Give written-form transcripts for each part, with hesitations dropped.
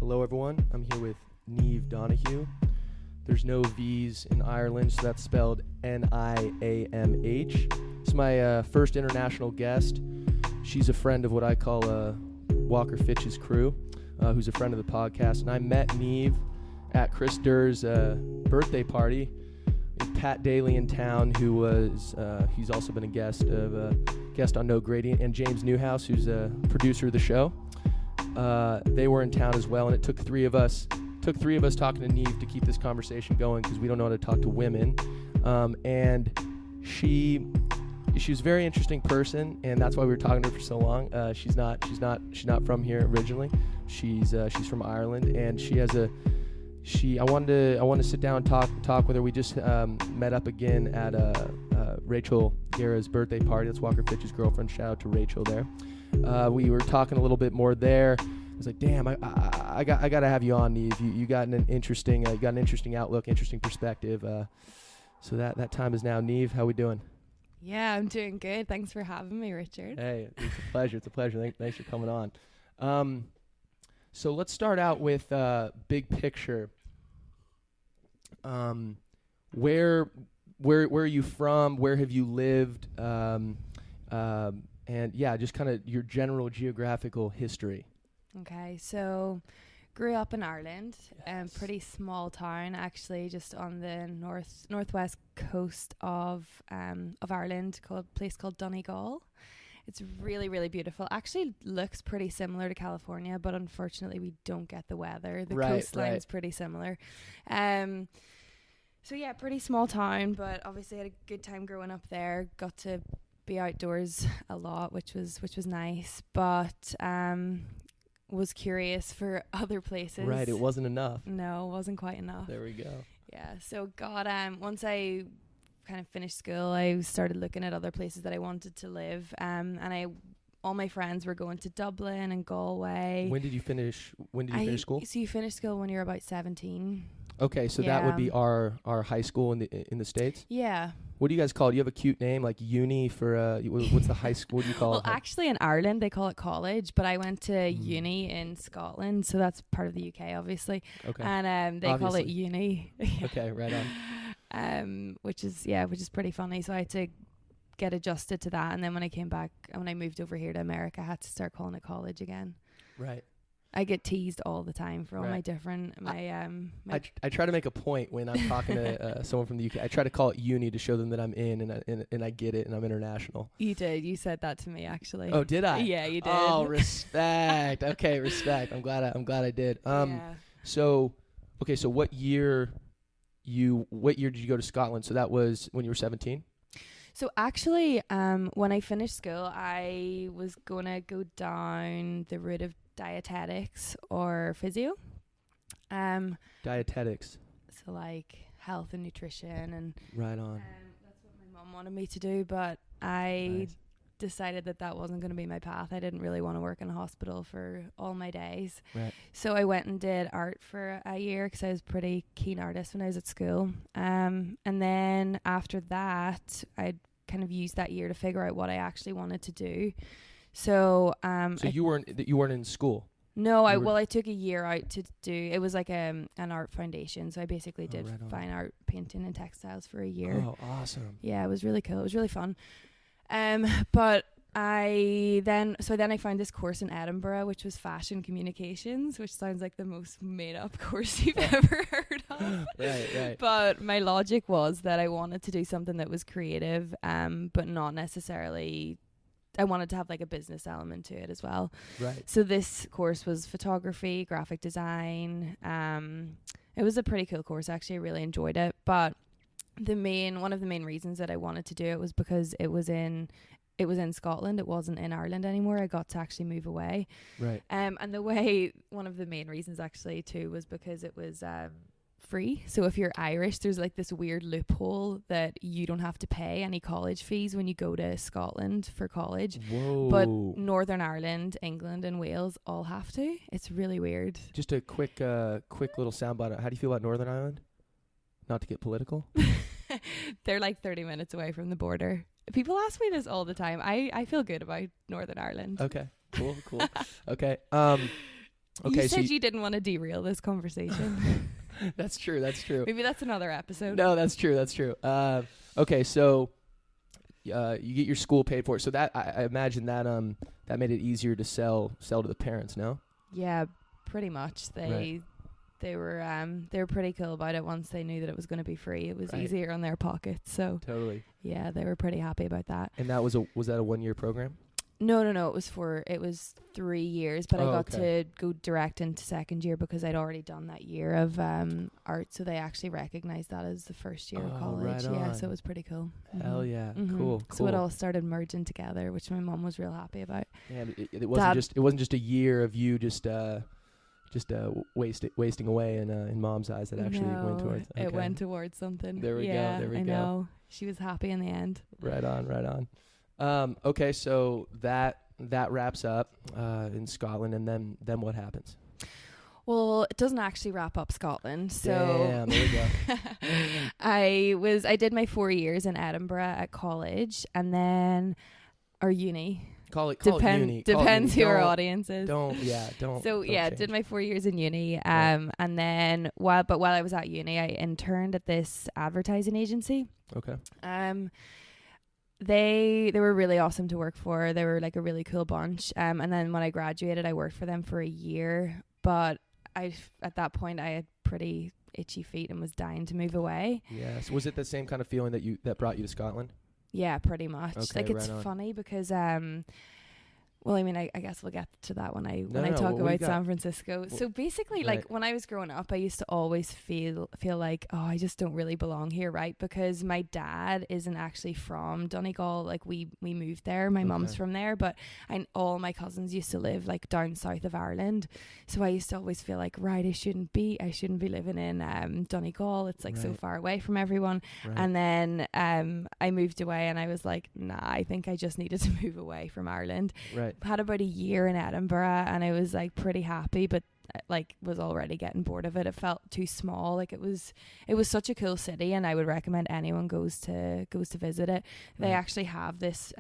Hello everyone, I'm here with Niamh Donoghue. There's no V's in Ireland, so that's spelled Niamh. It's my first international guest. She's a friend of what I call Walker Fitch's crew, who's a friend of the podcast. And I met Niamh at Chris Durr's birthday party. Pat Daly in town, who was he's also been a guest on No Gradient, and James Newhouse, who's a producer of the show. They were in town as well, and it took three of us talking to Niamh to keep this conversation going, because we don't know how to talk to women. And she was a very interesting person, and that's why we were talking to her for so long. She's not from here originally. She's from Ireland, and I wanted to sit down and talk with her. We just met up again at Rachel Guerra's birthday party. That's Walker Fitch's girlfriend. Shout out to Rachel there. We were talking a little bit more there. I was like, damn, I got to have you on, Niamh. You got an interesting outlook, interesting perspective. So that time is now. Niamh, how we doing? Yeah, I'm doing good. Thanks for having me, Richard. Hey, it's a pleasure. Thanks for coming on. So let's start out with big picture. Where are you from? Where have you lived? And yeah, just kind of your general geographical history. Okay, so grew up in Ireland, Yes. pretty small town actually, just on the northwest coast of Ireland, a place called Donegal. It's really, really beautiful. Actually looks pretty similar to California, but unfortunately we don't get the weather. The coastline's pretty similar. So yeah, pretty small town, but obviously had a good time growing up there. Got to be outdoors a lot, which was nice, but was curious for other places. Right, it wasn't enough. No, it wasn't quite enough. There we go. Yeah, so once I kind of finished school, I started looking at other places that I wanted to live, and all my friends were going to Dublin and Galway. When did you finish school? So you finish school when you're about 17. Okay, so that would be our high school in the States? Yeah. What do you guys call it? You have a cute name, like uni for, what's the high school? What do you call it? Well, actually in Ireland they call it college, but I went to uni in Scotland, so that's part of the UK, obviously. Okay. And they call it uni. Okay, right on. Which is pretty funny. So I had to get adjusted to that, and then when I moved over here to America, I had to start calling it college again. Right. I get teased all the time for all my different I try to make a point when I'm talking to someone from the UK. I try to call it uni to show them that I'm and I get it and I'm international. You did. You said that to me actually. Oh, did I? Yeah, you did. Oh, respect. Okay, respect. I'm glad I did. Yeah. So what year did you go to Scotland? So that was when you were 17? So actually, when I finished school, I was gonna go down the route of dietetics or physio. Dietetics. So like health and nutrition and. Right on. That's what my mom wanted me to do, but I decided that wasn't going to be my path. I didn't really want to work in a hospital for all my days. Right. So I went and did art for a year because I was a pretty keen artist when I was at school. And then after that, I'd kind of used that year to figure out what I actually wanted to do. So you weren't in school? No, I took a year out to do, it was like an art foundation. So I basically did fine art, painting and textiles for a year. Oh, awesome. Yeah, it was really cool. It was really fun. But I found this course in Edinburgh, which was fashion communications, which sounds like the most made up course you've ever heard of. Right. But my logic was that I wanted to do something that was creative, but not necessarily, I wanted to have like a business element to it as well. Right. So this course was photography, graphic design. It was a pretty cool course. Actually, I really enjoyed it. But one of the main reasons that I wanted to do it was because it was in Scotland. It wasn't in Ireland anymore. I got to actually move away. Right. And one of the main reasons actually too was because it was free. So if you're Irish, there's like this weird loophole that you don't have to pay any college fees when you go to Scotland for college. Whoa. But Northern Ireland, England and Wales all have to. It's really weird. Just a quick little soundbite. How do you feel about Northern Ireland? Not to get political. They're like 30 minutes away from the border. People ask me this all the time. I feel good about Northern Ireland. Okay. Cool. Okay. Okay, you said you didn't want to derail this conversation. That's true. Maybe that's another episode. No, that's true. Okay, so you get your school paid for. So that I imagine that that made it easier to sell to the parents. No. Yeah, pretty much. They were pretty cool about it once they knew that it was going to be free. It was easier on their pockets. So totally. Yeah, they were pretty happy about that. And that was that a 1-year program? No. It was 3 years, but I got to go direct into second year because I'd already done that year of art. So they actually recognized that as the first year of college. Right yeah, on. so it was pretty cool. Hell yeah, cool. So it all started merging together, which my mom was real happy about. Yeah, it wasn't just a year of you just wasting away in mom's eyes. That actually went towards. Okay. It went towards something. There we go. I know. She was happy in the end. Right on. Okay, so that wraps up in Scotland, and then what happens? Well, it doesn't actually wrap up Scotland. So damn, there we go. I did my 4 years in Edinburgh at college, and then uni. Call it uni. Depends who our audience is. Don't. So change. did my 4 years in uni. And then while I was at uni, I interned at this advertising agency. Okay. They were really awesome to work for. They were like a really cool bunch. And then when I graduated, I worked for them for a year. But at that point, I had pretty itchy feet and was dying to move away. Yes. Was it the same kind of feeling that brought you to Scotland? Yeah, pretty much. Okay, like it's funny because well, I mean, I guess we'll get to that when I talk about San Francisco. So basically, like when I was growing up, I used to always feel like, oh, I just don't really belong here, right? Because my dad isn't actually from Donegal. Like we moved there. My mum's from there, but all my cousins used to live like down south of Ireland. So I used to always feel like, right, I shouldn't be living in Donegal. It's like so far away from everyone. Right. And then I moved away, and I was like, nah, I think I just needed to move away from Ireland. Right. Had about a year in Edinburgh, and I was like pretty happy, but like was already getting bored of it. It felt too small. Like it was such a cool city, and I would recommend anyone goes to visit it. They actually have this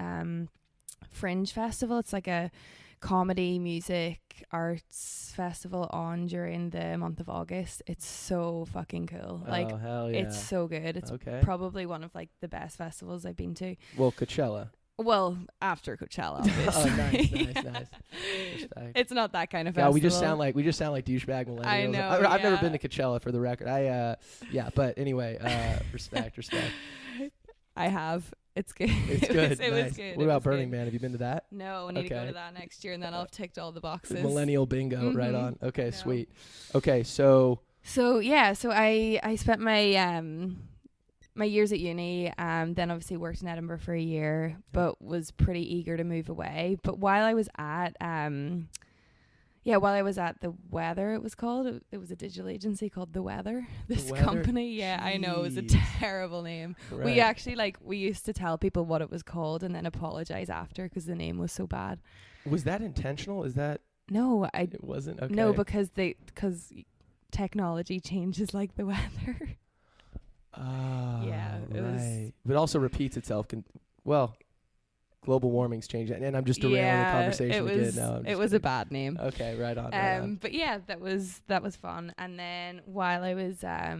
Fringe festival. It's like a comedy, music, arts festival on during the month of August. It's so fucking cool. Like, hell yeah. It's so good. It's probably one of like the best festivals I've been to. Well, Coachella. Well, after Coachella, obviously. Nice. Respect. It's not that kind of festival. Yeah, we just sound like douchebag millennials. I know. I've never been to Coachella, for the record. But anyway, respect. I have. It's good. It's good. It was good. What about Burning Man? Have you been to that? No, I need to go to that next year, and then I'll have ticked all the boxes. Millennial bingo, right on. Okay, sweet. Okay, so I spent my years at uni, then obviously worked in Edinburgh for a year, but was pretty eager to move away. But while I was at The Weather, it was called. It was a digital agency called The Weather. This company, yeah, I know, it was a terrible name. Right. We actually we used to tell people what it was called and then apologize after because the name was so bad. Was that intentional? Is that it wasn't? Okay. No, because technology changes like the weather. Yeah, right. But also repeats itself. Global warming's changing, and I'm just derailing the conversation again. No, it was a bad name. Okay, right on. But yeah, that was fun. And then while I was there,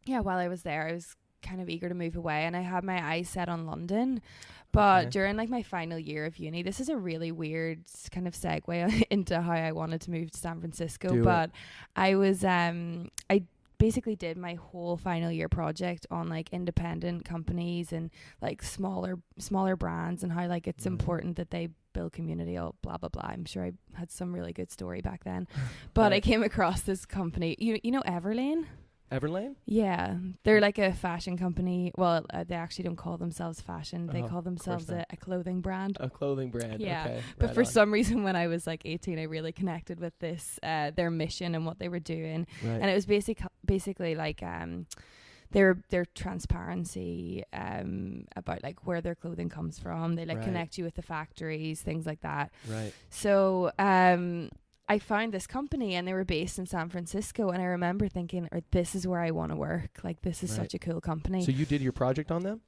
I was kind of eager to move away, and I had my eyes set on London. But during like my final year of uni, this is a really weird kind of segue into how I wanted to move to San Francisco. I was I basically did my whole final year project on like independent companies and like smaller brands and how like it's important that they build community, blah blah blah. I'm sure I had some really good story back then. But I came across this company, you know Everlane? Everlane? Yeah, they're like a fashion company. Well, they actually don't call themselves fashion. They call themselves a clothing brand. A clothing brand. Yeah, okay, but for some reason, when I was like 18, I really connected with this their mission and what they were doing, and it was basically like their transparency about like where their clothing comes from. They connect you with the factories, things like that. Right. So I found this company, and they were based in San Francisco, and I remember thinking, this is where I want to work. Like, this is such a cool company. So you did your project on them?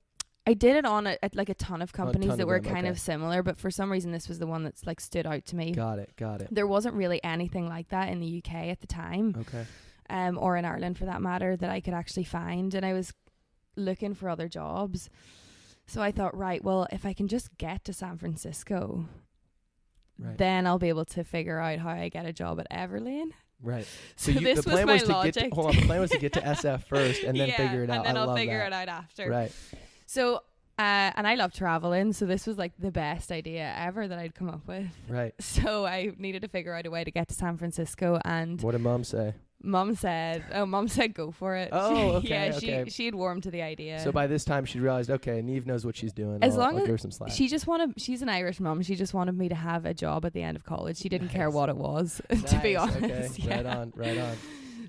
I did it on like a ton of companies ton that of were them, kind okay. of similar, but for some reason this was the one that's like stood out to me. Got it. There wasn't really anything like that in the UK at the time, Okay. or in Ireland for that matter, that I could actually find. And I was looking for other jobs. So I thought, right, well, if I can just get to San Francisco, Right. then I'll be able to figure out how I get a job at Everlane. Right. So the this plan was was my to logic. get to, hold on, the plan was to get to SF first and then figure it out. And then I'll love figure that. it out after. Right. So, and I love traveling, so this was like the best idea ever that I'd come up with. Right. So I needed to figure out a way to get to San Francisco, and What did Mom say? Mom said go for it. Oh, okay, Yeah, okay. she had warmed to the idea. So by this time she realized, okay, Niamh knows what she's doing. As I'll long as give her some slack. she's an Irish mom. She just wanted me to have a job at the end of college. She didn't care Nice. what it was, to be Nice, honest. okay. Yeah. Right on.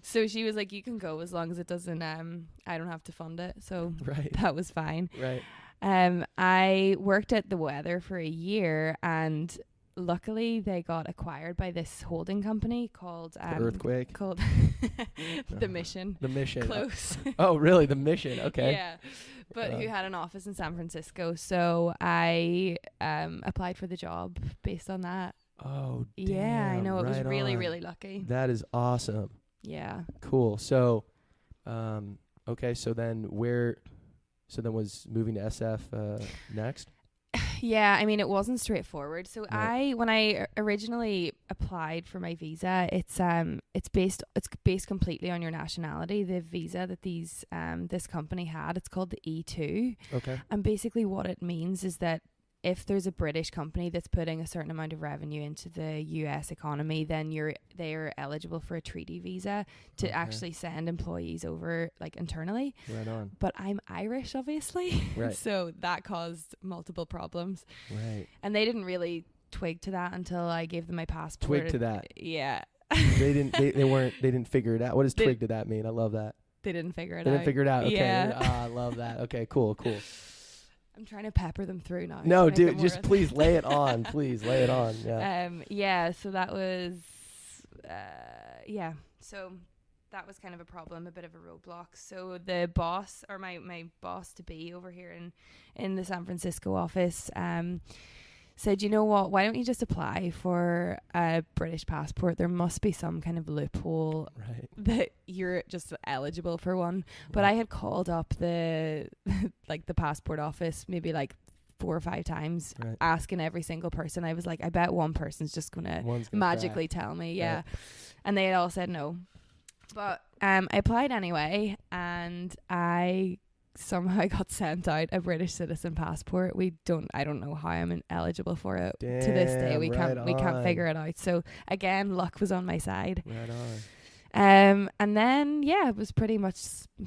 So she was like, you can go as long as it doesn't, I don't have to fund it. So Right. that was fine. Right. I worked at the Weather for a year, and luckily they got acquired by this holding company called The Earthquake. called The Mission. The Mission. Close. Oh, really? The Mission. Okay. Yeah. But who had an office in San Francisco. So I applied for the job based on that. Oh, damn. Yeah, I know. It was right really, on. really lucky. That is awesome. Yeah. Cool. So, okay. So then was moving to SF next? Yeah, I mean, it wasn't straightforward. So Right. when I originally applied for my visa, it's based completely on your nationality. The visa that this company had, it's called the E2. Okay. And basically what it means is that if there's a British company that's putting a certain amount of revenue into the US economy, then they're eligible for a treaty visa to Okay. actually send employees over like internally. Right on. But I'm Irish, obviously. Right. So that caused multiple problems. Right. And they didn't really twig to that until I gave them my passport. Twig to that. Yeah. They didn't figure it out. What does They- twig to that mean? I love that. They didn't figure it They out. didn't figure it out. Okay. Yeah. I love that. Okay, cool. I'm trying to pepper them through now. No, to make dude, them just worth please lay it on. Please lay it on. Yeah. Yeah, so that was so that was kind of a problem, a bit of a roadblock. So the boss, or my boss to be over here in the San Francisco office, said, you know what, why don't you just apply for a British passport? There must be some kind of loophole Right. that you're just eligible for one. But Right. I had called up the like the passport office maybe like 4 or 5 times, Right. asking every single person. I was like, I bet one person's just gonna One's gonna magically tell me. Yeah. Right. And they had all said no. But I applied anyway, and I somehow got sent out a British citizen passport. I don't know how I'm eligible for it to this day. Damn, We can't on. figure it out. So again, luck was on my side. Right on. And then it was pretty much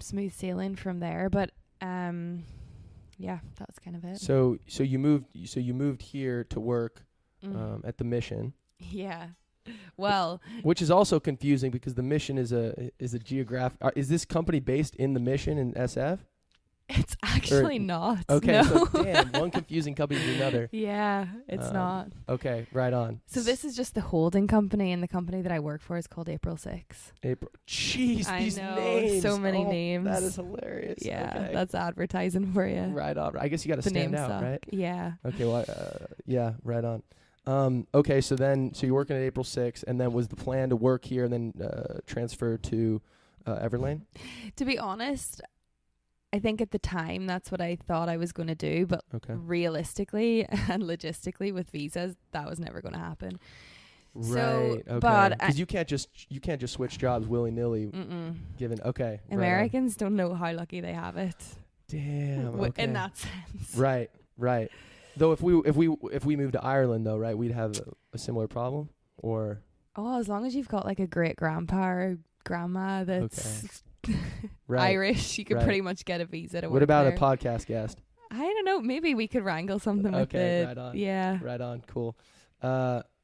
smooth sailing from there. But yeah, that was kind of it. So you moved here to work Mm. at the Mission. Yeah. Well, Which is also confusing because the Mission is a geographic. Is this company based in the Mission in SF? it's actually not. Okay, No. so damn, one confusing company to another. Yeah, it's not. Okay, right on. So this is just the holding company, and the company that I work for is called April 6. April. Jeez, I these know, names. so many Oh, names. That is hilarious. Yeah, Okay. that's advertising for you. Right on. I guess you got to The stand names out, suck. right? Yeah. Okay. Well, yeah. Right on. Okay. So you're working at April 6th, and then was the plan to work here and then transfer to Everlane? To be honest, I think at the time that's what I thought I was going to do, but Okay. realistically and logistically with visas, that was never going to happen. Right. So, Okay. but Because you can't just switch jobs willy nilly. Mm-mm. Given. Okay. right on. Americans don't know how lucky they have it. Damn. Okay. In that sense. Right. Right. Though if we moved to Ireland though, right, we'd have a similar problem. Or Oh, as long as you've got like a great grandpa or grandma that's right. Irish, you could Right. pretty much get a visa to work What about there. a podcast guest? I don't know. Maybe we could wrangle something with Okay, it. right on. Yeah. Right on. Cool.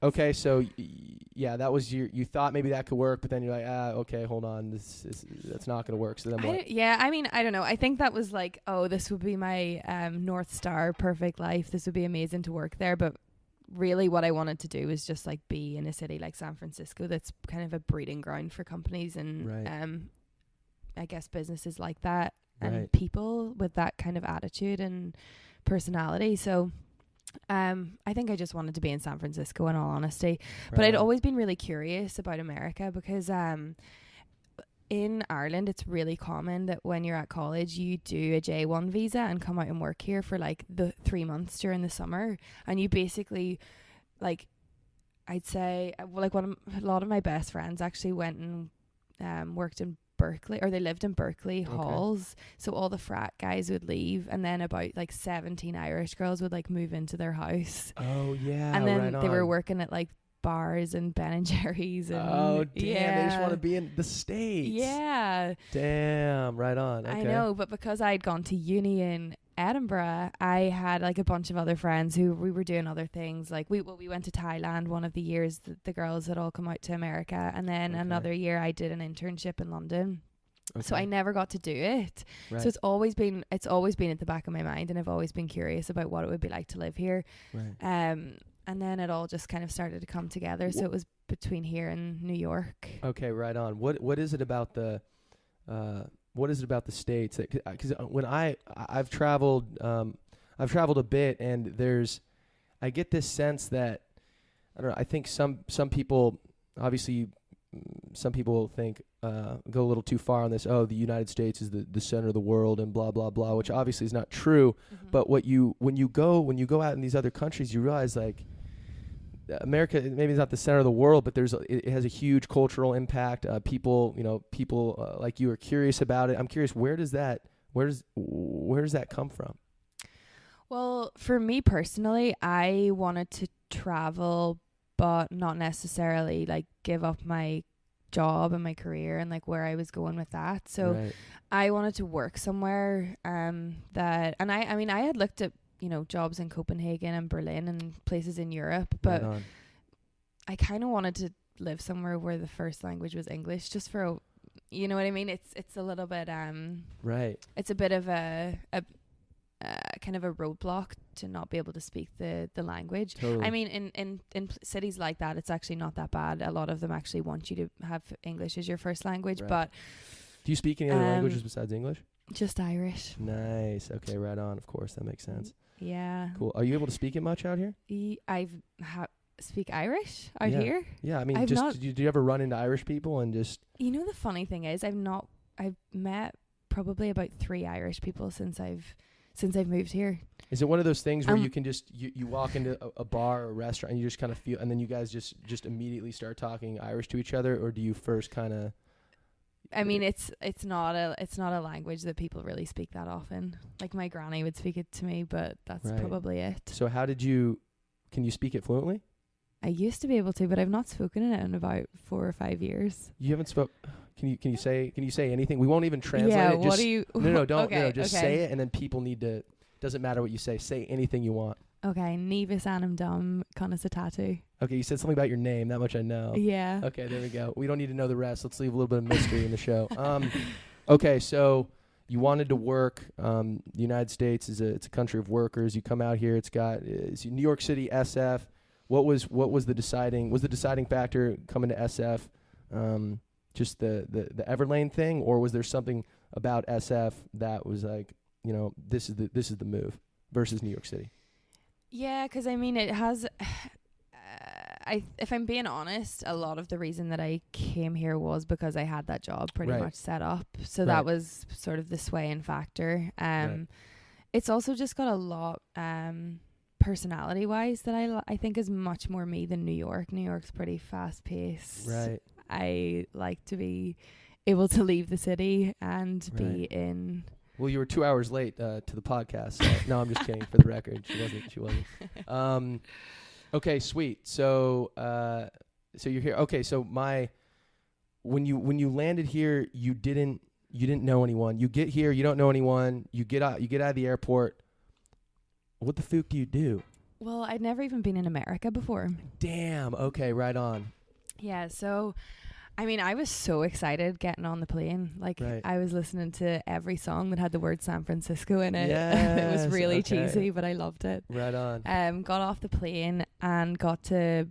Okay, so yeah, that was you thought maybe that could work, but then you're like, okay, hold on, that's not gonna work. So then what? I mean, I don't know. I think that was like, oh, this would be my North Star, perfect life. This would be amazing to work there. But really what I wanted to do was just like be in a city like San Francisco that's kind of a breeding ground for companies and Right. I guess businesses like that. and people with that kind of attitude and personality. So I think I just wanted to be in San Francisco, in all honesty. But I'd always been really curious about America because in Ireland it's really common that when you're at college you do a J1 visa and come out and work here for like the 3 months during the summer, and you basically, like, I'd say, like, a lot of my best friends actually went and worked in Berkeley, or they lived in Berkeley halls. So all the frat guys would leave, and then about like 17 Irish girls would like move into their house. Oh yeah. And then they were working at like bars and Ben and Jerry's. And oh damn, they just want to be in the States. Yeah. Damn, right on. Okay. I know, but because I'd gone to uni in Edinburgh, I had like a bunch of other friends who we were doing other things. Like we went to Thailand one of the years. The girls had all come out to America, and then another year I did an internship in London. So I never got to do it. Right. So it's always been at the back of my mind, and I've always been curious about what it would be like to live here. Right. And then it all just kind of started to come together. So it was between here and New York. Okay, right on. What is it about the States? Because when I've traveled a bit, and I get this sense that, I don't know, I think some people, obviously some people think go a little too far on this. Oh, the United States is the center of the world and blah blah blah, which obviously is not true. Mm-hmm. But when you go out in these other countries, you realize like America maybe is not the center of the world, but it has a huge cultural impact. People like you are curious about it. I'm curious, where does that come from? Well, for me personally, I wanted to travel, but not necessarily like give up my job and my career and like where I was going with that. So I wanted to work somewhere that, and I had looked at, jobs in Copenhagen and Berlin and places in Europe, but I kind of wanted to live somewhere where the first language was English, just for you know what I mean? It's a little bit it's a bit of a kind of a roadblock to not be able to speak the language. Totally. I mean, in cities like that, it's actually not that bad. A lot of them actually want you to have English as your first language. But do you speak any other languages besides English? Just Irish. Nice. Okay, right on. Of course, that makes sense. Yeah. Cool. Are you able to speak it much out here? Speak Irish out here? Yeah, I mean, do you ever run into Irish people and just... the funny thing is, I've met probably about 3 Irish people since I've moved here. Is it one of those things where you can just you walk into a bar or a restaurant and you just kind of feel, and then you guys just immediately start talking Irish to each other, or do you first kind of... I mean, it's not a language that people really speak that often. Like my granny would speak it to me, but that's probably it. So can you speak it fluently? I used to be able to, but I've not spoken it in about 4 or 5 years. You haven't spoke. Can you say anything? We won't even translate it. Just, what do you? No, don't. Okay, just say it, and then people need to. Doesn't matter what you say. Say anything you want. Okay, Niamh anam dom conas a tattoo. Okay, you said something about your name. That much I know. Yeah. Okay, there we go. We don't need to know the rest. Let's leave a little bit of mystery in the show. Okay, so you wanted to work. The United States it's a country of workers. You come out here. It's New York City, SF. What was the deciding factor coming to SF? Just the Everlane thing, or was there something about SF that was like, this is the move versus New York City? Yeah, because I mean, it has. If I'm being honest, a lot of the reason that I came here was because I had that job pretty much set up. So that was sort of the swaying factor. It's also just got a lot personality wise that I think is much more me than New York. New York's pretty fast paced. Right. I like to be able to leave the city and be in. Well, you were 2 hours late to the podcast. So no, I'm just kidding. For the record, she wasn't. Okay, sweet. So you're here. Okay, so when you landed here, you didn't know anyone. You get here, you don't know anyone. You get out of the airport. What the fuck do you do? Well, I'd never even been in America before. Damn. Okay, right on. Yeah, so I mean, I was so excited getting on the plane. Like, I was listening to every song that had the word San Francisco in it. Yes, it was really cheesy, but I loved it. Right on. Got off the plane and got to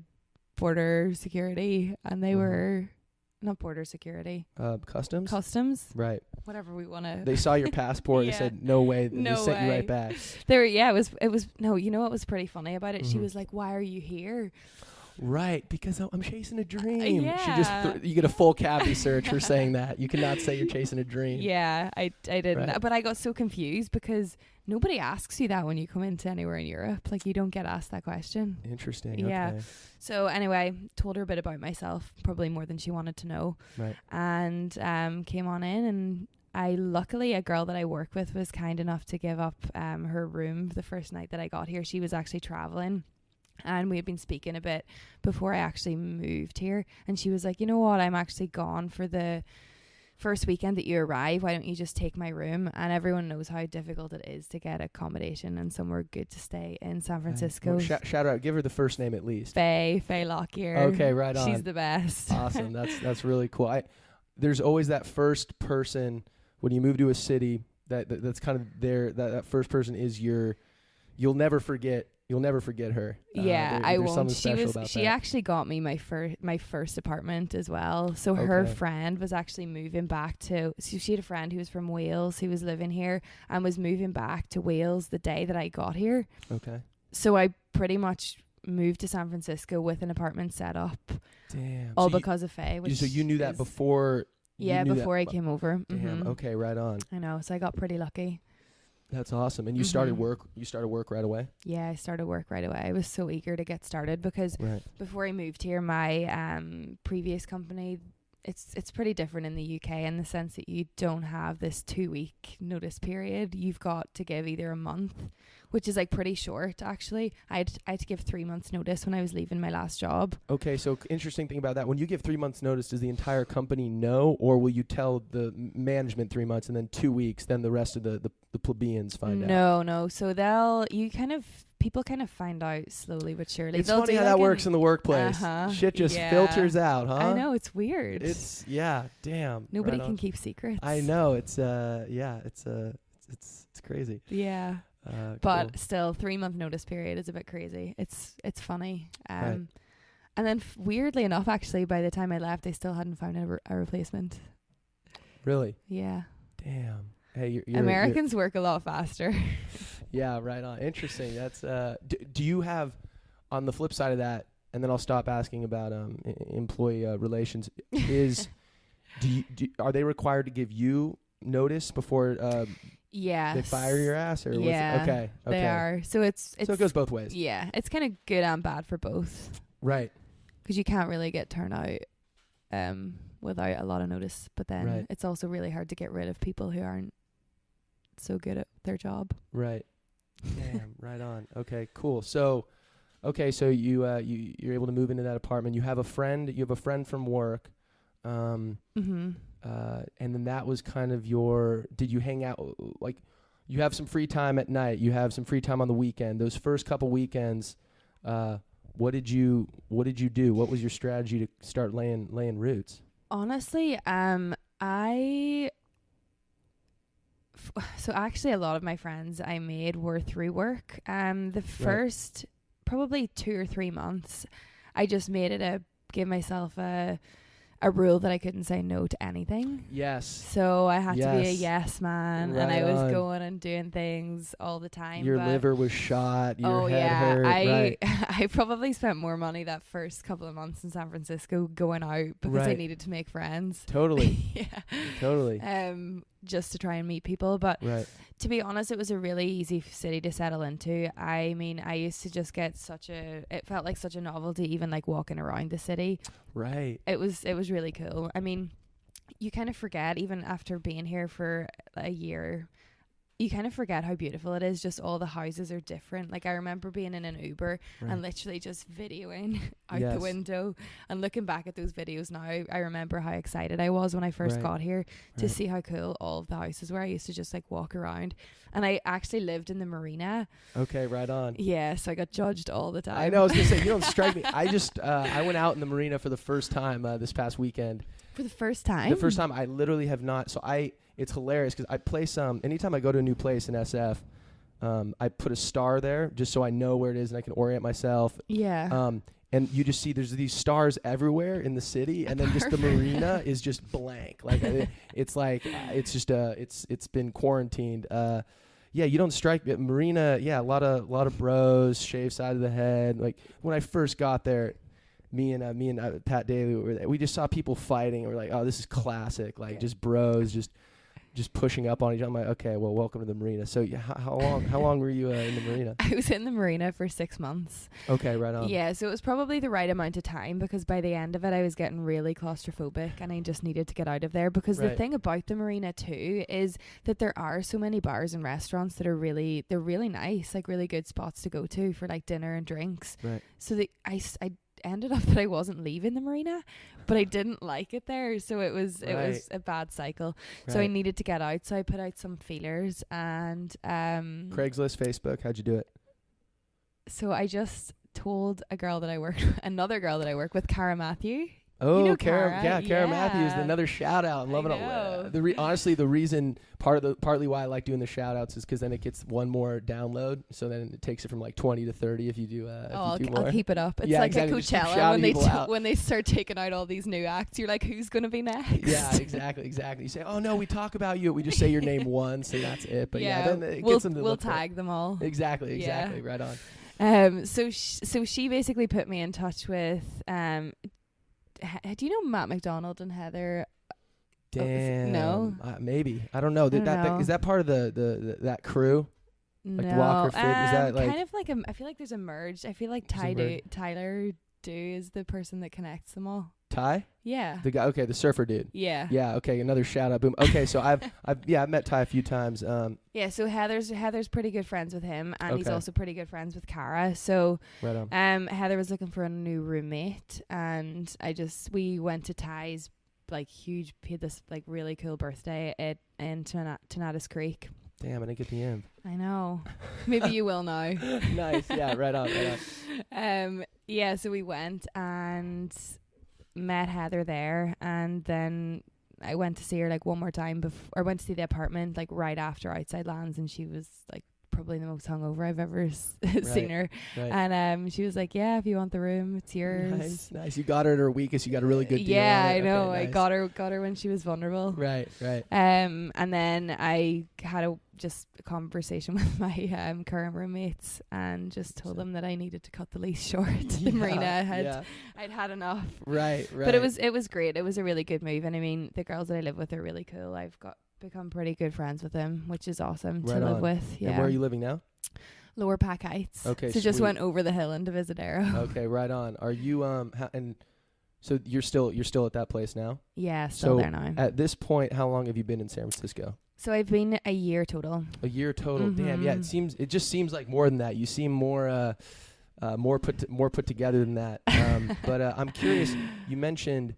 border security, and they were not border security. Customs. Right. Whatever we want to. They saw your passport. They said, "No way." And No they sent you way. right back. It was. No, you know what was pretty funny about it? She was like, "Why are you here?" Right, because I'm chasing a dream. Yeah. She just you get a full cavity search for saying that. You cannot say you're chasing a dream. Yeah, I didn't. Right. But I got so confused because nobody asks you that when you come into anywhere in Europe. Like, you don't get asked that question. Interesting. Yeah. Okay. So anyway, told her a bit about myself, probably more than she wanted to know. Right. And came on in, and luckily a girl that I work with was kind enough to give up her room the first night that I got here. She was actually traveling. And we had been speaking a bit before I actually moved here. And she was like, you know what, I'm actually gone for the first weekend that you arrive. Why don't you just take my room? And everyone knows how difficult it is to get accommodation and somewhere good to stay in San Francisco. Well, shout her out. Give her the first name at least. Faye Lockyer. Okay, right on. She's the best. Awesome. That's really cool. There's always that first person when you move to a city that's kind of there. That first person is you'll never forget. You'll never forget her. Yeah, I won't. She that. actually got me my first apartment as well. So her friend was actually moving back to. So she had a friend who was from Wales who was living here and was moving back to Wales the day that I got here. Okay. So I pretty much moved to San Francisco with an apartment set up. Damn. All because of Faye. So you knew that before. Yeah, before I came over. Damn. Mm-hmm. Okay, right on. I know. So I got pretty lucky. That's awesome. And you started work. You started work right away. Yeah, I started work right away. I was so eager to get started because before I moved here, my previous company, it's pretty different in the UK in the sense that you don't have this 2-week notice period. You've got to give either a month, which is like pretty short actually. I had to give 3 months notice when I was leaving my last job. Okay, so interesting thing about that. When you give 3 months notice, does the entire company know, or will you tell the management 3 months and then 2 weeks, then the rest of the plebeians find out? No. So people kind of find out slowly but surely. It's funny how that works in the workworkplace. Shit just filters out, huh? I know, it's weird. Damn. Nobody can keep secrets. I know. It's crazy. Yeah. But cool. Still, 3-month notice period is a bit crazy. It's funny. And then weirdly enough, actually, by the time I left, they still hadn't found a replacement. Really? Yeah. Damn. Hey, Americans work a lot faster. Yeah, right on. Interesting. That's do you have, on the flip side of that, and then I'll stop asking about employee relations, are they required to give you notice before yes. they fire your ass? Or yeah, okay. They are. So so it goes both ways. Yeah, it's kind of good and bad for both. Right. Because you can't really get turned out without a lot of notice. But then it's also really hard to get rid of people who aren't so good at their job. Right. Damn. Right on. Okay. Cool. So, you're able to move into that apartment. You have a friend. You have a friend from work. And then that was kind of did you hang out, like, you have some free time at night, you have some free time on the weekend, those first couple weekends, what did you do? What was your strategy to start laying roots? Honestly, so actually a lot of my friends I made were through work. The first probably 2 or 3 months, I just gave myself a rule that I couldn't say no to anything. Yes. So I had to be a yes man, and I was going and doing things all the time. Your liver was shot. Your head hurt. I probably spent more money that first couple of months in San Francisco going out because I needed to make friends. Totally. Yeah. Totally. Just to try and meet people. But to be honest, it was a really easy city to settle into. I mean, I used to just get it felt like such a novelty, even like walking around the city. Right. It was really cool. I mean, you kind of forget, even after being here for a year, you kind of forget how beautiful it is. Just all the houses are different. Like, I remember being in an Uber and literally just videoing out the window and looking back at those videos now. I remember how excited I was when I first got here to see how cool all of the houses were. I used to just like walk around, and I actually lived in the marina. Okay, right on. Yeah, so I got judged all the time. I know. I was gonna say, you don't strike me. I just I went out in the marina for the first time this past weekend. For the first time? The first time. I literally have not. So it's hilarious because I place anytime I go to a new place in SF, I put a star there just so I know where it is and I can orient myself. Yeah. and you just see there's these stars everywhere in the city, and then just the marina is just blank. Like it's like it's just it's been quarantined. Yeah, you don't strike marina. Yeah, a lot of bros, shave side of the head. Like when I first got there, me and Pat Daly were there. We just saw people fighting, and we're like, oh, this is classic. Like just bros, just pushing up on each other. I'm like, okay, well, welcome to the marina. So yeah, how long were you in the marina? I was in the marina for 6 months. Okay, right on. Yeah, so it was probably the right amount of time, because by the end of it I was getting really claustrophobic and I just needed to get out of there, because the thing about the marina too is that there are so many bars and restaurants that are really nice, like really good spots to go to for like dinner and drinks. Right. So I ended up that I wasn't leaving the marina, but I didn't like it there, so it was a bad cycle. So I needed to get out, so I put out some feelers, and Craigslist, Facebook, how'd you do it? So I just told another girl that I work with, Cara Matthew. Oh, you know Cara Matthews, another shout out. I'm loving it. Honestly, the reason partly why I like doing the shout outs is because then it gets one more download. So then it takes it from like 20 to 30 if you do. I'll keep it up. It's like exactly. A Coachella when they start taking out all these new acts. You're like, who's going to be next? Yeah, exactly. You say, oh no, we talk about you. We just say your name once, and that's it. But then it gets them to we'll tag them all. Exactly. Right on. So she basically put me in touch with do you know Matt McDonald and Heather? Damn. No. Maybe. I don't know. Is that part of the that crew? Like no. Walker Fit? Is that like kind of like I feel like there's a merge. I feel like Tyler Do is the person that connects them all. Ty? Yeah. The guy. Okay, the surfer dude. Yeah. Yeah. Okay, another shout out. Boom. Okay, so I've met Ty a few times. Yeah. So Heather's pretty good friends with him, and he's also pretty good friends with Cara. So right on. Heather was looking for a new roommate, and we went to Ty's like huge. He had this like really cool birthday in Tonatis Creek. Damn, I didn't get the imp. I know. Maybe you will now. Nice. Yeah. Right on. Yeah. So we went and met Heather there, and then I went to see her like one more time I went to see the apartment like right after Outside Lands, and she was like probably the most hungover I've ever seen her. Right. And she was like, yeah, if you want the room, it's yours. Nice. You got her at her weakest. You got a really good deal. Yeah, I know. Okay, nice. I got her when she was vulnerable. Right. And then I had a conversation with my current roommates and just told them that I needed to cut the lease short. The marina I'd had enough. Right. But it was great. It was a really good move, and I mean the girls that I live with are really cool. I've become pretty good friends with them, which is awesome to live with. Yeah. And where are you living now? Lower Pack Heights. Okay. So just went over the hill into Visadero. Okay, right on. Are you and so you're still at that place now? Yeah, still there now. At this point, how long have you been in San Francisco? So I've been a year total. A year total. Mm-hmm. Damn. Yeah. It just seems like more than that. You seem more put together than that. But I'm curious. You mentioned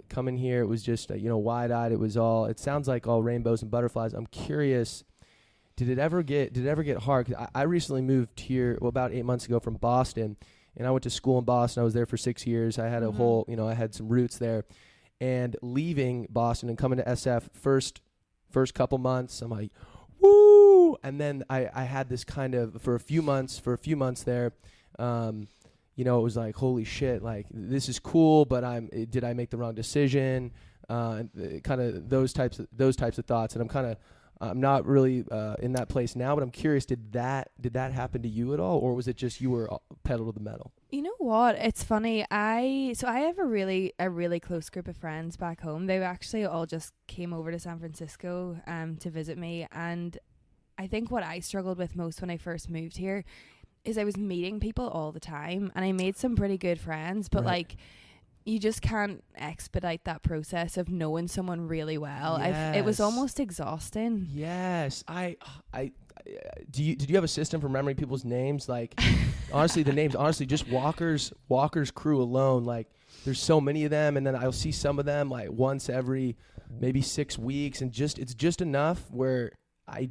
coming here. It was just wide-eyed. It sounds like all rainbows and butterflies. I'm curious. Did it ever get hard? 'Cause I recently moved here about 8 months ago from Boston, and I went to school in Boston. I was there for 6 years. I had a whole I had some roots there, and leaving Boston and coming to SF first couple months, I'm like, woo! And then I had this kind of for a few months there, it was like, holy shit, like this is cool, but did I make the wrong decision? Kind of those types of thoughts, and I'm not really in that place now, but I'm curious, did that happen to you at all, or was it just you were pedal to the metal? You know what? It's funny. I have a really close group of friends back home. They actually all just came over to San Francisco to visit me, and I think what I struggled with most when I first moved here is I was meeting people all the time, and I made some pretty good friends, but like you just can't expedite that process of knowing someone really well. Yes. It was almost exhausting. Yes. Did you have a system for remembering people's names? Like, honestly, the names, just Walker's crew alone, like, there's so many of them, and then I'll see some of them, like, once every maybe 6 weeks, and it's just enough where I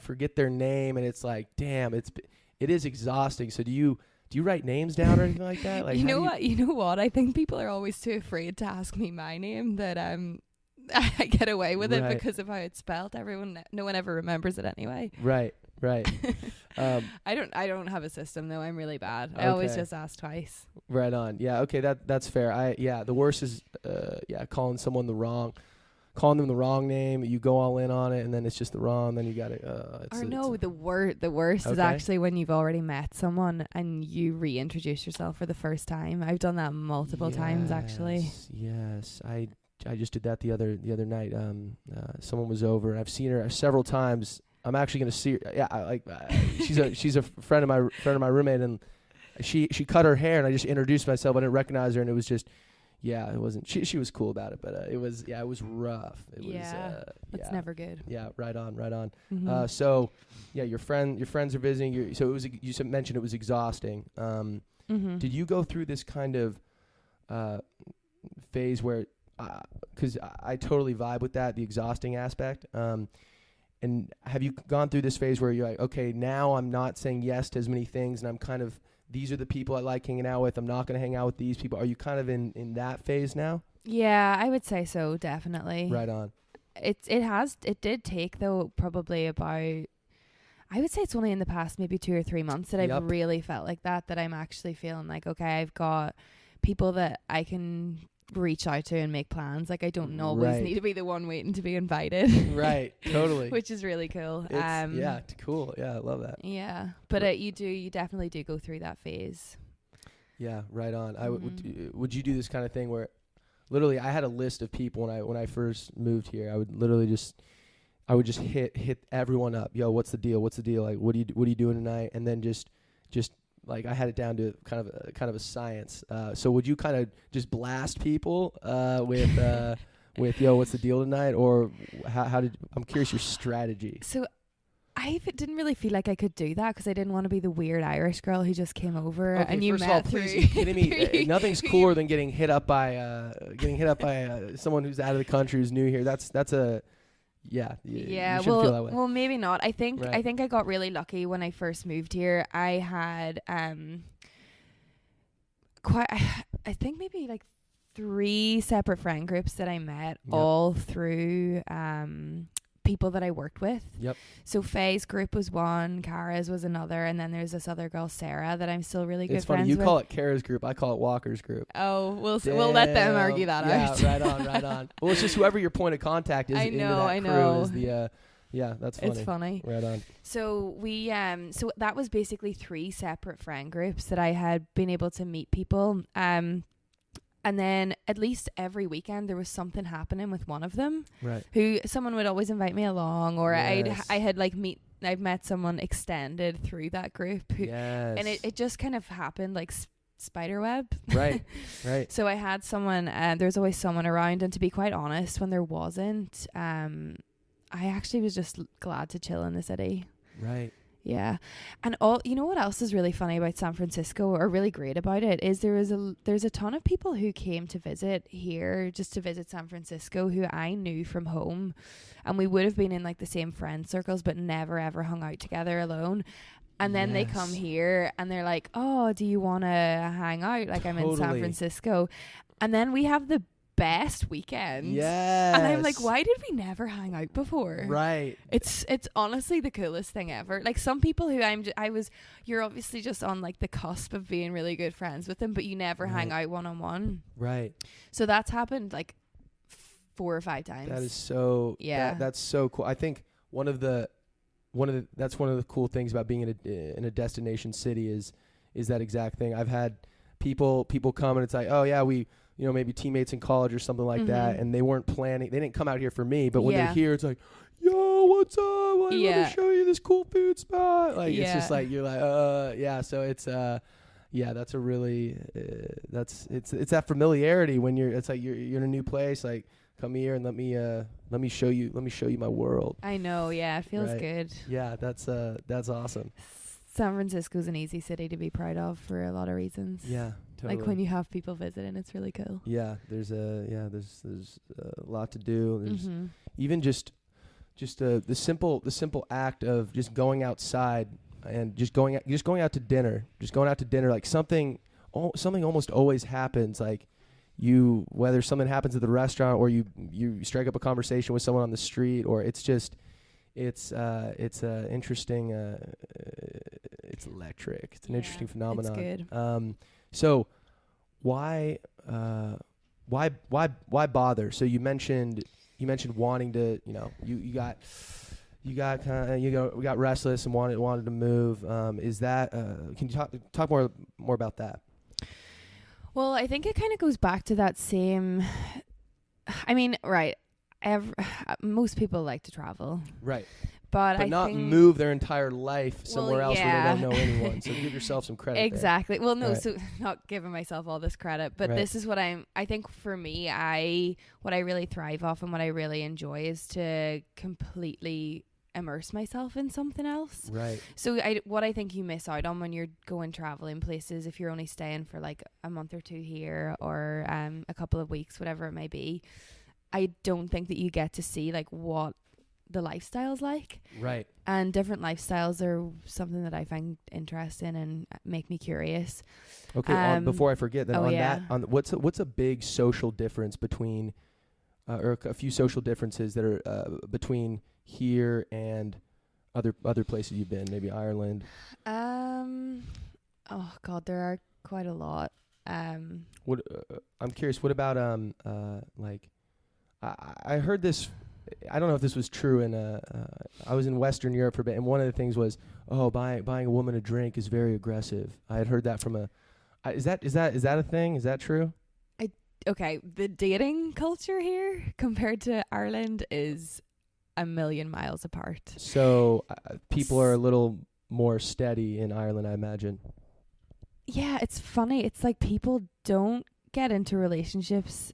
forget their name, and it's like, damn, it is exhausting. So do you write names down or anything like that? Like, you know what? I think people are always too afraid to ask me my name that I get away with it because of how it's spelled. No one ever remembers it anyway. Right. Right. I don't have a system though. I'm really bad. I always just ask twice. Right on. Yeah. Okay. That's fair. The worst is calling them the wrong name. You go all in on it, and then it's just the wrong. Then you got to. The worst is actually when you've already met someone and you reintroduce yourself for the first time. I've done that multiple times actually. Yes. I just did that the other night. Someone was over, and I've seen her several times. I'm actually gonna see her. Yeah, she's a friend of my roommate, and she cut her hair, and I just introduced myself. I didn't recognize her, and it was just. Yeah, it wasn't. She was cool about it, but it was rough. That's never good. Yeah, right on. Mm-hmm. So, yeah, your friends are visiting. You mentioned it was exhausting. Mm-hmm. Did you go through this kind of phase where, because I totally vibe with that, the exhausting aspect. And have you gone through this phase where you're like, okay, now I'm not saying yes to as many things, and I'm kind of. These are the people I like hanging out with. I'm not going to hang out with these people. Are you kind of in that phase now? Yeah, I would say so, definitely. Right on. It did take, though, probably about, I would say it's only in the past maybe 2 or 3 months that I've really felt like that I'm actually feeling like, okay, I've got people that I can reach out to and make plans. Like I don't always need to be the one waiting to be invited. Right, totally. Which is really cool. Cool. Yeah, I love that. Yeah, but you definitely do go through that phase. Yeah, right on. Would you do this kind of thing where, literally, I had a list of people when I first moved here. I would literally just hit everyone up. Yo, what's the deal? Like, what are you doing tonight? And then just. Like I had it down to kind of a science. So would you kind of just blast people with yo, what's the deal tonight? Or I'm curious your strategy. So I didn't really feel like I could do that because I didn't want to be the weird Irish girl who just came over and you met through. Please, are you kidding me? Nothing's cooler than getting hit up by someone who's out of the country who's new here. That's a. Yeah. You feel that way. Well, maybe not. I think I got really lucky when I first moved here. I had I think maybe like 3 separate friend groups that I met all through people that I worked with. Yep. So Faye's group was one, Kara's was another, and then there's this other girl, Sarah, that I'm still really good friends with. It's funny, you call it Kara's group, I call it Walker's group. Oh, we'll let them argue that out. Yeah, right on. Well, it's just whoever your point of contact is. I know. Is the, that's funny. It's funny. Right on. So we so that was basically 3 separate friend groups that I had been able to meet people. And then at least every weekend there was something happening with one of them. Right. Who someone would always invite me along, or I've met someone extended through that group. And it just kind of happened like spiderweb. Right. So I had someone, there's always someone around, and to be quite honest, when there wasn't, I actually was just glad to chill in the city. Right. Yeah. And you know what else is really funny about San Francisco, or really great about it, is there's a ton of people who came to visit here, just to visit San Francisco, who I knew from home, and we would have been in like the same friend circles but never ever hung out together alone. And then they come here and they're like, oh, do you want to hang out? Like, I'm in San Francisco. And then we have the best weekend. Yes. And I'm like, why did we never hang out before? Right. It's honestly the coolest thing ever. Like, some people who you're obviously just on like the cusp of being really good friends with them, but you never hang out one-on-one. Right. So that's happened like 4 or 5 times. That is so, that's so cool. I think that's one of the cool things about being in a destination city is that exact thing. I've had people come and it's like, oh yeah, we, maybe teammates in college or something like that, and they weren't planning. They didn't come out here for me, but when they're here, it's like, yo, what's up? Let me show you this cool food spot. Like, it's just like, you're like, So it's, that's a really, it's that familiarity when it's like you're in a new place, like, come here and let me show you my world. I know, yeah, it feels good. Yeah, that's awesome. San Francisco's an easy city to be proud of for a lot of reasons. Yeah, totally. Like when you have people visiting, it's really cool. Yeah, there's a lot to do. There's even just the simple act of just going outside and just going out to dinner. Like something almost always happens. Like whether something happens at the restaurant or you strike up a conversation with someone on the street, or it's it's interesting. It's electric. It's an interesting phenomenon. It's good. So why bother? So you mentioned wanting to, we got restless and wanted to move. Is that can you talk more about that? Well, I think it kind of goes back to that same. I mean, right. Most people like to travel, right? But I not think move their entire life somewhere else where they don't know anyone. So give yourself some credit. Exactly. There. Well, no, right. So not giving myself all this credit, but right. this is what I think for me, what I really thrive off and what I really enjoy is to completely immerse myself in something else. Right. So what I think you miss out on when you're going traveling places, if you're only staying for like a month or two here or a couple of weeks, whatever it may be, I don't think that you get to see like what the lifestyle's like. Right. And different lifestyles are something that I find interesting and make me curious. Okay. Before I forget, then what's a big social difference between, or a few social differences that are between here and other places you've been, maybe Ireland? Oh God, there are quite a lot. I'm curious. What about like I heard this. I don't know if this was true. I was in Western Europe for a bit, and one of the things was, buying a woman a drink is very aggressive. I had heard that from a. Is that a thing? Is that true? Okay, the dating culture here compared to Ireland is a million miles apart. So people are a little more steady in Ireland, I imagine. Yeah, it's funny. It's like people don't get into relationships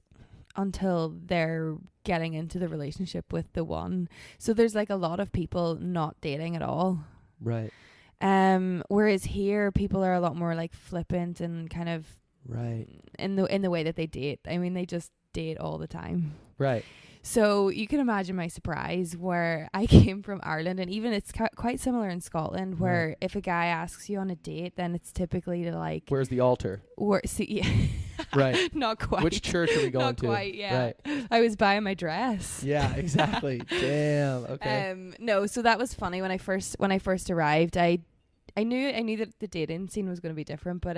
until they're getting into the relationship with the one. So there's like a lot of people not dating at all. Right. Whereas here people are a lot more like flippant and kind of right in the way that they date. I mean, they just date all the time. Right. So you can imagine my surprise where I came from Ireland, and even it's quite similar in Scotland, where right. if a guy asks you on a date, then it's typically to like, where's the altar? Yeah. Right. Not quite. Which church are we going Not to? Quite. Yeah. Right. I was buying my dress. Yeah. Exactly. Damn. Okay. No. So that was funny when I first arrived. I knew that the dating scene was going to be different, but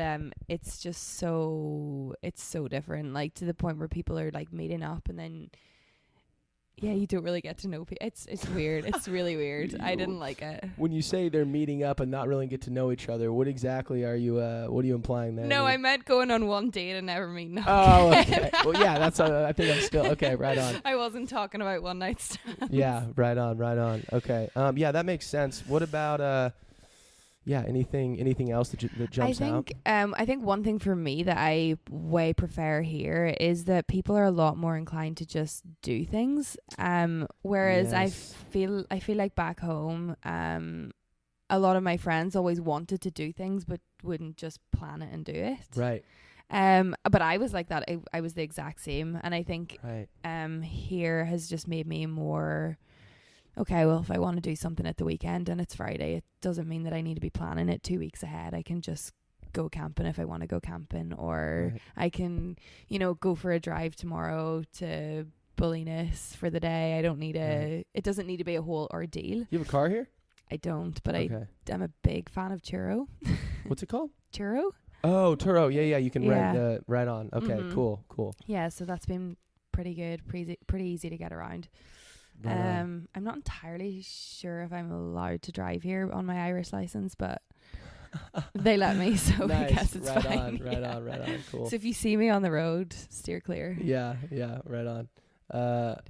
it's just it's so different, like to the point where people are like meeting up and then. Yeah, you don't really get to know people. It's weird. It's really weird. I didn't like it. When you say they're meeting up and not really get to know each other, what exactly are you? What are you implying there? No, I meant going on one date and never meeting up. Oh, okay. Well, yeah, that's. I think I'm still okay. Right on. I wasn't talking about one night stands. Yeah, right on. Okay. Yeah, that makes sense. What about anything else that jumps out? I think one thing for me that I way prefer here is that people are a lot more inclined to just do things. Whereas yes. I feel like back home, a lot of my friends always wanted to do things but wouldn't just plan it and do it. Right. But I was like that. I was the exact same, and I think here has just made me more. Okay, well, if I want to do something at the weekend and it's Friday, it doesn't mean that I need to be planning it 2 weeks ahead. I can just go camping if I want to go camping, or I can, go for a drive tomorrow to Bulliness for the day. I don't need it doesn't need to be a whole ordeal. You have a car here? I don't, but I'm a big fan of churro. What's it called? Churro? Oh, Turo. Yeah, you can rent right on. Okay, mm-hmm. Cool. Yeah, so that's been pretty good, pretty easy to get around. I'm not entirely sure if I'm allowed to drive here on my Irish license, but they let me, so nice. I guess it's fine. Right on. Cool. So if you see me on the road, steer clear. Yeah, right on.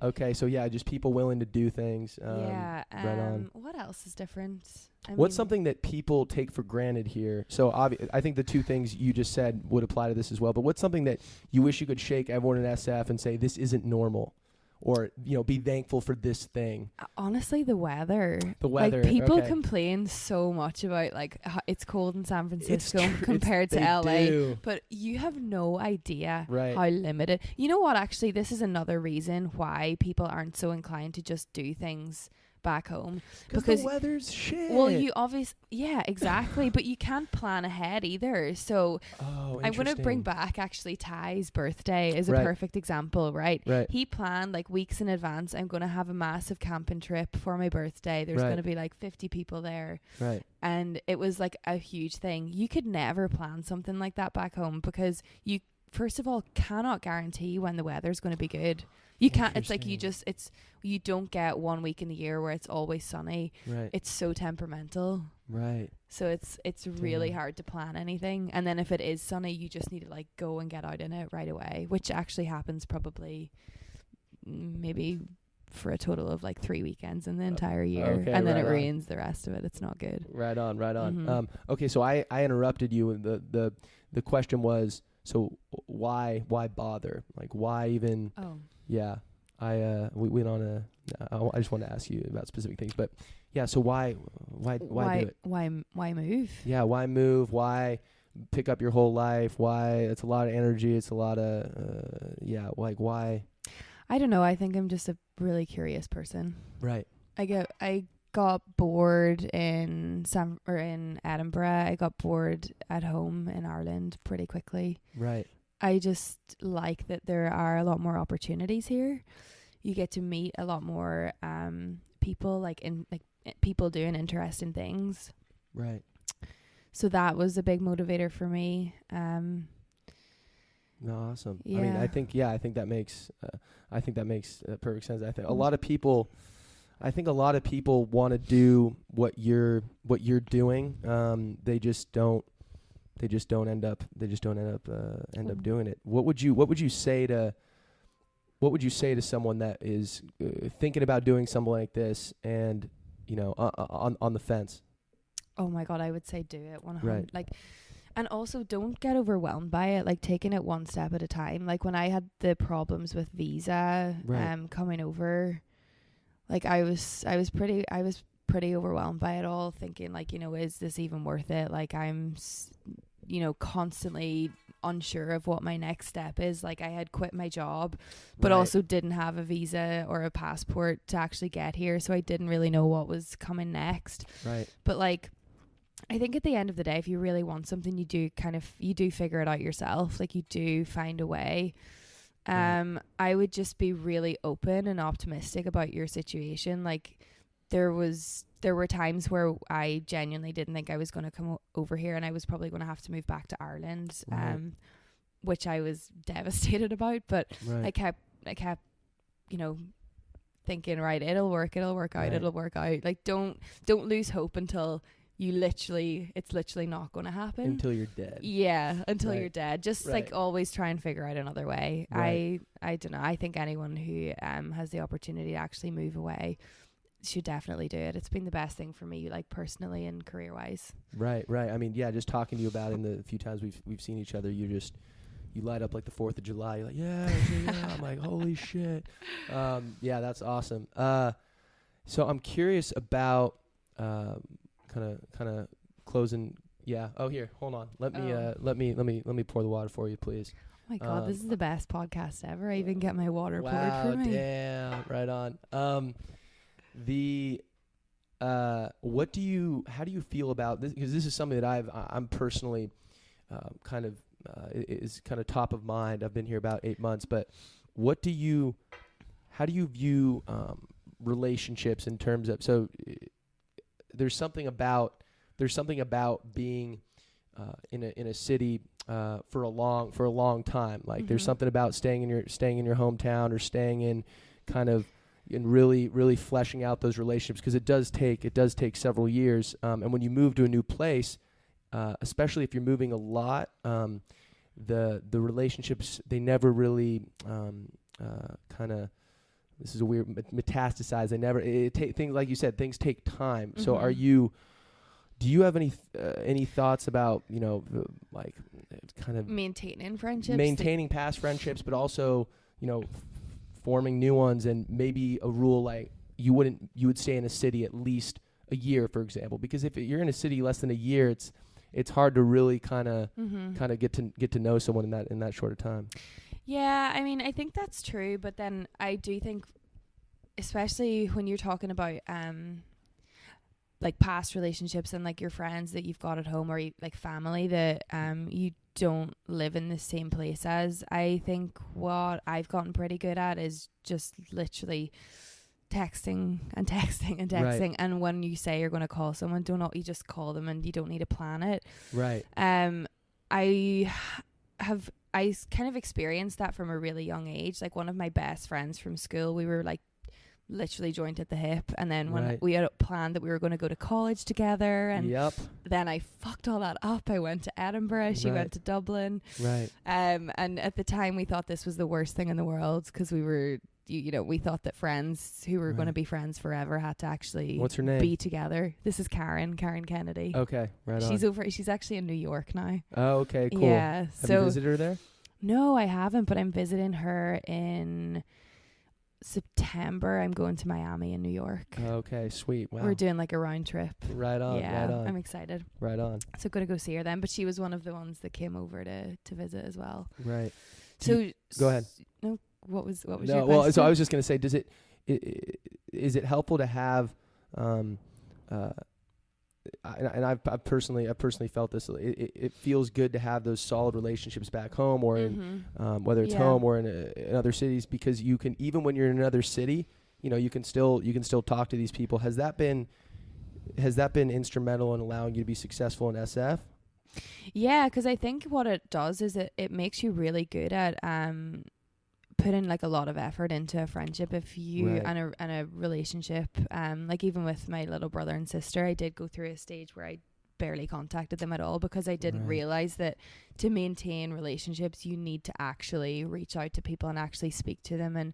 Okay, so yeah, just people willing to do things. Right on. What else is different? What's something that people take for granted here? So I think the two things you just said would apply to this as well, but what's something that you wish you could shake everyone in SF and say, this isn't normal? Or, be thankful for this thing. Honestly, the weather. Like, people complain so much about, like, it's cold in San Francisco compared to LA. But you have no idea how limited. You know what, actually, this is another reason why people aren't so inclined to just do things back home because the weather's shit. Well, you yeah, exactly. But you can't plan ahead either. So I'm going to bring back actually Ty's birthday is a perfect example, right? He planned like weeks in advance. I'm going to have a massive camping trip for my birthday. There's going to be like 50 people there. Right. And it was like a huge thing. You could never plan something like that back home because you, first of all, cannot guarantee when the weather's going to be good. You can't. It's like you don't get 1 week in the year where it's always sunny. Right. It's so temperamental. Right. So it's really hard to plan anything. And then if it is sunny, you just need to like go and get out in it right away, which actually happens probably maybe for a total of like 3 weekends in the entire year. And then it rains the rest of it. It's not good. Right on. Okay, so I interrupted you, and the question was, so why bother? Like, why even? Oh. Yeah, we went on I just want to ask you about specific things, but yeah. So why do it? Why move? Yeah, why move? Why pick up your whole life? Why? It's a lot of energy. It's a lot of like why? I don't know. I think I'm just a really curious person. Right. I got bored in Edinburgh. I got bored at home in Ireland pretty quickly. Right. I just like that there are a lot more opportunities here. You get to meet a lot more people, people doing interesting things. Right. So that was a big motivator for me. Awesome. Yeah. I mean, I think that makes perfect sense. I think a lot of people want to do what you're doing. They just don't end up doing it. What would you say to someone that is thinking about doing something like this and on the fence? Oh my God, I would say do it 100%. Right. Like, and also don't get overwhelmed by it. Like taking it one step at a time. Like when I had the problems with visa, coming over, like I was pretty overwhelmed by it all, thinking like, is this even worth it? Like I'm, constantly unsure of what my next step is. Like I had quit my job, but also didn't have a visa or a passport to actually get here. So I didn't really know what was coming next. Right. But like, I think at the end of the day, if you really want something, you do figure it out yourself. Like you do find a way. I would just be really open and optimistic about your situation. Like there were times where I genuinely didn't think I was going to come over here, and I was probably going to have to move back to Ireland, which I was devastated about. But I kept, thinking, right, it'll work out. Like don't lose hope until it's literally not going to happen. Until you're dead. Yeah, until you're dead. Just like always try and figure out another way. Right. I don't know. I think anyone who has the opportunity to actually move away should definitely do it. It's been the best thing for me, like personally and career wise. Right. I mean, yeah, just talking to you about it in the few times we've seen each other, you light up like the 4th of July. You're like, yeah. I'm like, holy shit. Yeah, that's awesome. So I'm curious about kind of closing. Yeah. Oh, here, hold on. Let me pour the water for you, please. Oh my God, this is the best podcast ever. I even get my water poured for me. Damn, right on. How do you feel about this? Because this is something that I'm personally is kind of top of mind. I've been here about 8 months, but how do you view relationships in terms of, so there's something about being in a city for a long time. Like there's something about staying in your hometown, or staying in kind of, and really fleshing out those relationships, because it does take several years. And when you move to a new place, especially if you're moving a lot, the relationships, they never really this is a weird metastasize. Things like you said, things take time. So do you have any thoughts about, like kind of maintaining past friendships, but also, forming new ones, and maybe a rule like you would stay in a city at least a year, for example, because if you're in a city less than a year, it's hard to really kind of get to know someone in that short of time. Yeah, I mean, I think that's true, but then I do think especially when you're talking about like past relationships and like your friends that you've got at home, or like family that you don't live in the same place as. I think what I've gotten pretty good at is just literally texting and texting and texting. Right. And when you say you're going to call someone, you just call them, and you don't need to plan it. Right. I kind of experienced that from a really young age. Like one of my best friends from school, we were like literally joined at the hip, and then when we had planned that we were going to go to college together, and then I fucked all that up. I went to Edinburgh, she went to Dublin, and at the time we thought this was the worst thing in the world, because we were we thought that friends who were going to be friends forever had to actually What's her name? Be together. This is Karen Kennedy. Okay, right on. She's actually in New York now. Oh, okay, cool. Yeah. Have you visited her there? No, I haven't, but I'm visiting her in September. I'm going to Miami and New York. Okay, sweet. Wow. We're doing like a round trip. Right on. Yeah, right on. I'm excited. Right on. So going to go see her then, but she was one of the ones that came over to visit as well. Right. So go ahead. No, what was your well, question? so I was just going to say, is it helpful to have and I've personally felt this. It feels good to have those solid relationships back home, or in whether it's home or in other cities, because you can, even when you're in another city, you can still talk to these people. Has that been instrumental in allowing you to be successful in SF? Yeah, because I think what it does is it makes you really good at putting like a lot of effort into a friendship. If you and a relationship, like even with my little brother and sister, I did go through a stage where I barely contacted them at all, because I didn't realize that to maintain relationships you need to actually reach out to people and actually speak to them, and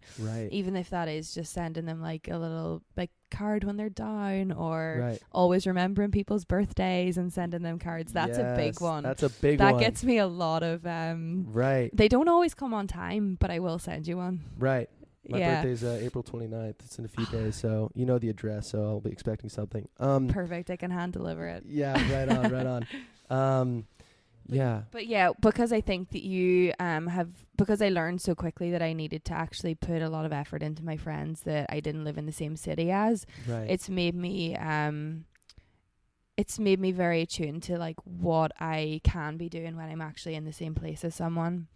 even if that is just sending them like a little like card when they're down, or always remembering people's birthdays and sending them cards. That's a big one. That's a big one. That gets me a lot of they don't always come on time, but I will send you one. My birthday's April 29th. It's in a few days, so you know the address, so I'll be expecting something. Perfect. I can hand deliver it. Yeah, right on. But yeah, because I think that you because I learned so quickly that I needed to actually put a lot of effort into my friends that I didn't live in the same city as. It's made me very attuned to like what I can be doing when I'm actually in the same place as someone.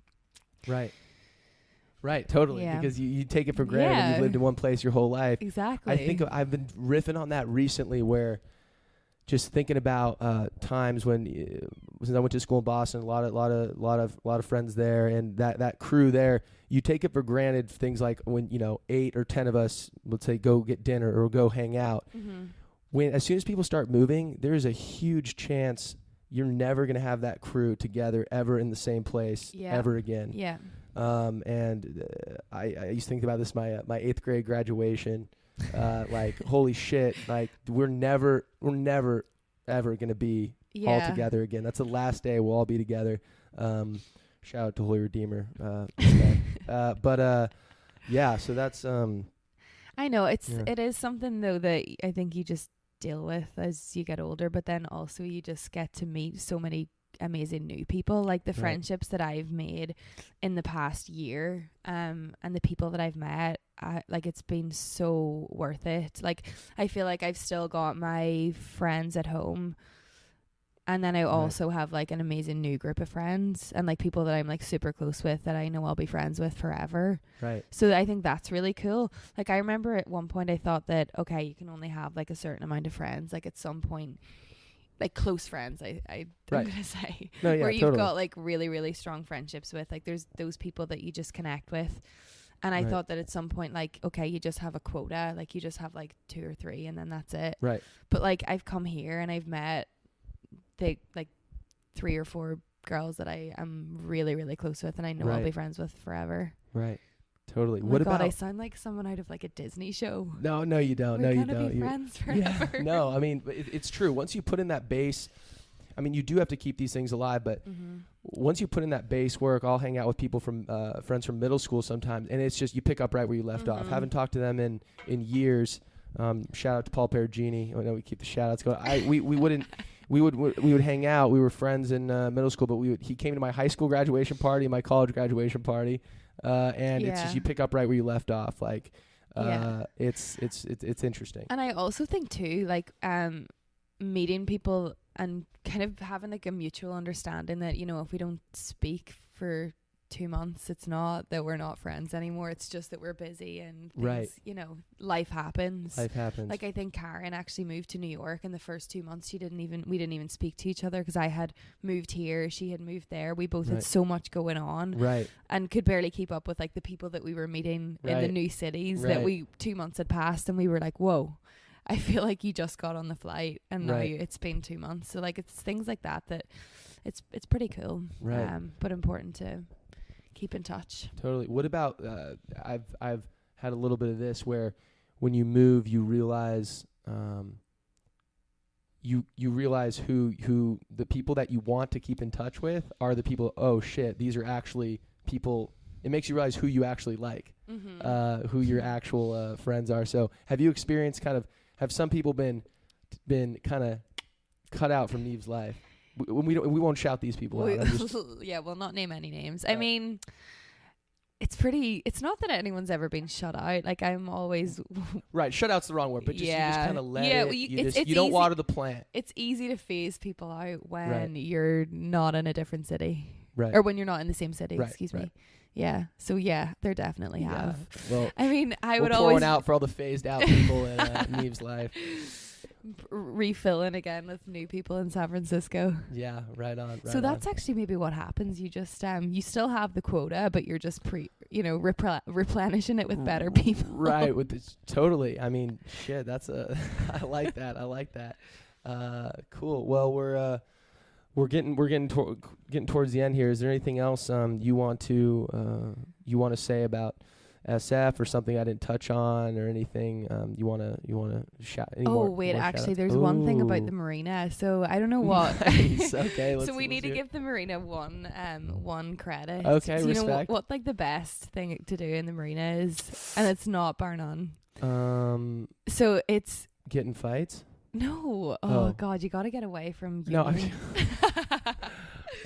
Right, totally. Yeah. Because you take it for granted and you've lived in one place your whole life. Exactly. I think I've been riffing on that recently, where just thinking about times when since I went to school in Boston, a lot of friends there, and that crew there, you take it for granted things like when 8 or 10 of us, let's say, go get dinner or go hang out. When as soon as people start moving, there's a huge chance you're never going to have that crew together ever in the same place ever again. Yeah. And I used to think about this my 8th grade graduation. Like, holy shit, like we're never ever going to be all together again. That's the last day we'll all be together. Shout out to Holy Redeemer. So that's I know it is something though that I think you just deal with as you get older, but then also you just get to meet so many amazing new people, like the friendships that I've made in the past year, and the people that I've met, like it's been so worth it. Like I feel like I've still got my friends at home, and then I also have like an amazing new group of friends, and like people that I'm like super close with that I know I'll be friends with forever. So I think that's really cool. Like I remember at one point I thought that okay, you can only have like a certain amount of friends, like at some point, like close friends, I'm gonna say, where you've got like really, really strong friendships with, like there's those people that you just connect with. And I thought that at some point, like, okay, you just have a quota, like you just have like 2 or 3 and then that's it. But like I've come here and I've met like 3 or 4 girls that I am really, really close with, and I know I'll be friends with forever. Totally. Oh what about? I sound like someone out of like a Disney show. No, you don't. We're gonna be friends forever. Yeah, no, I mean, it's true. Once you put in that base, I mean, you do have to keep these things alive, but once you put in that base work, I'll hang out with people from friends from middle school sometimes, and it's just you pick up right where you left off. Haven't talked to them in years. Shout out to Paul Perugini. I know we keep the shout outs going. We would hang out. We were friends in middle school, but he came to my high school graduation party, my college graduation party. And it's just you pick up right where you left off. Like It's interesting. And I also think too, like meeting people and kind of having like a mutual understanding that, you know, if we don't speak for 2 months, it's not that we're not friends anymore. It's just that we're busy and things, you know, life happens. Like I think Karen actually moved to New York, and the first 2 months we didn't even speak to each other because I had moved here, she had moved there. We both had so much going on, and could barely keep up with like the people that we were meeting in the new cities. That 2 months had passed, and we were like, whoa, I feel like you just got on the flight, and now it's been 2 months. So like it's things like that it's pretty cool, but important to keep in touch. Totally. What about I've had a little bit of this where when you move, you realize you realize who the people that you want to keep in touch with are the people. Oh shit, these are actually people. It makes you realize who you actually like, who your actual friends are. So have you experienced have some people been kind of cut out from Niamh's life? We won't shout these people out. Yeah, we'll not name any names. I mean, it's not that anyone's ever been shut out. Like I'm always shut out's the wrong word, but just you just kind of let it. You don't easy, water the plant. It's easy to phase people out when you're not in a different city, right? Or when you're not in the same city. Excuse me. Yeah. So yeah, there definitely have. Well, I mean, I would always pouring out for all the phased out people in Niamh's life. Refilling again with new people in San Francisco. Yeah, right on. So that's actually maybe what happens. You just you still have the quota, but you're just replenishing it with better people. Right. With this, totally. I mean, shit. That's I like that. Cool. Well, we're getting towards the end here. Is there anything else you want to say about SF or something I didn't touch on or anything you want to shout? Actually, there's one thing about the marina. So I don't know what. Nice. Okay. So we need to give the marina one credit. Okay, so respect. You know what like the best thing to do in the marina is, and it's not bar none. So it's get in fights. No. Oh God, you got to get away from. No.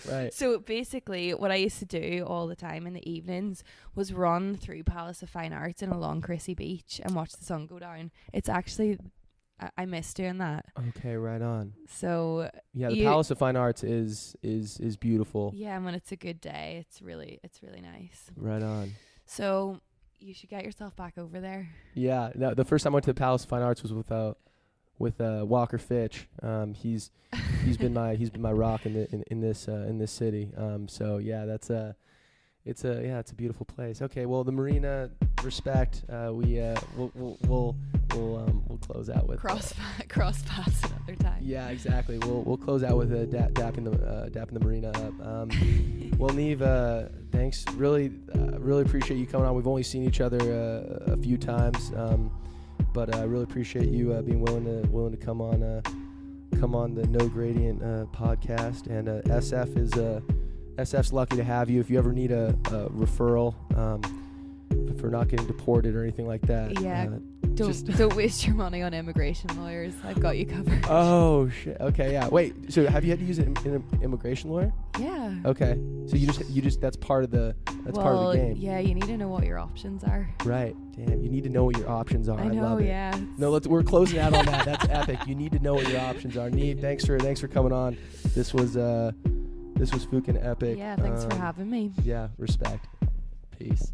Right. So basically what I used to do all the time in the evenings was run through Palace of Fine Arts and along Chrissy Beach and watch the sun go down. It's actually, I miss doing that. Okay, right on. So yeah, the Palace of Fine Arts is beautiful. Yeah, and when it's a good day, it's really nice. Right on. So you should get yourself back over there. Yeah, no, the first time I went to the Palace of Fine Arts was with Walker Fitch. He's been my rock in this city. So yeah, it's a beautiful place. Okay, well, the marina, respect. We'll close out with cross paths another time. Yeah, exactly. We'll close out with dapping the marina up. Well, Niamh, thanks. Really appreciate you coming on. We've only seen each other a few times. But I really appreciate you being willing to come on the No Gradient podcast. And SF's lucky to have you. If you ever need a referral for not getting deported or anything like that, don't waste your money on immigration lawyers. I've got you covered. Oh shit. Okay, yeah. Wait. So have you had to use an immigration lawyer? Yeah. Okay. So you just that's part of the part of the game. Yeah, you need to know what your options are. Right. Damn, you need to know what your options are. I know. Love it. Yeah. No, we're closing out on that. That's epic. You need to know what your options are. Niamh, thanks for coming on. This was fucking epic. Yeah. Thanks for having me. Yeah. Respect. Peace.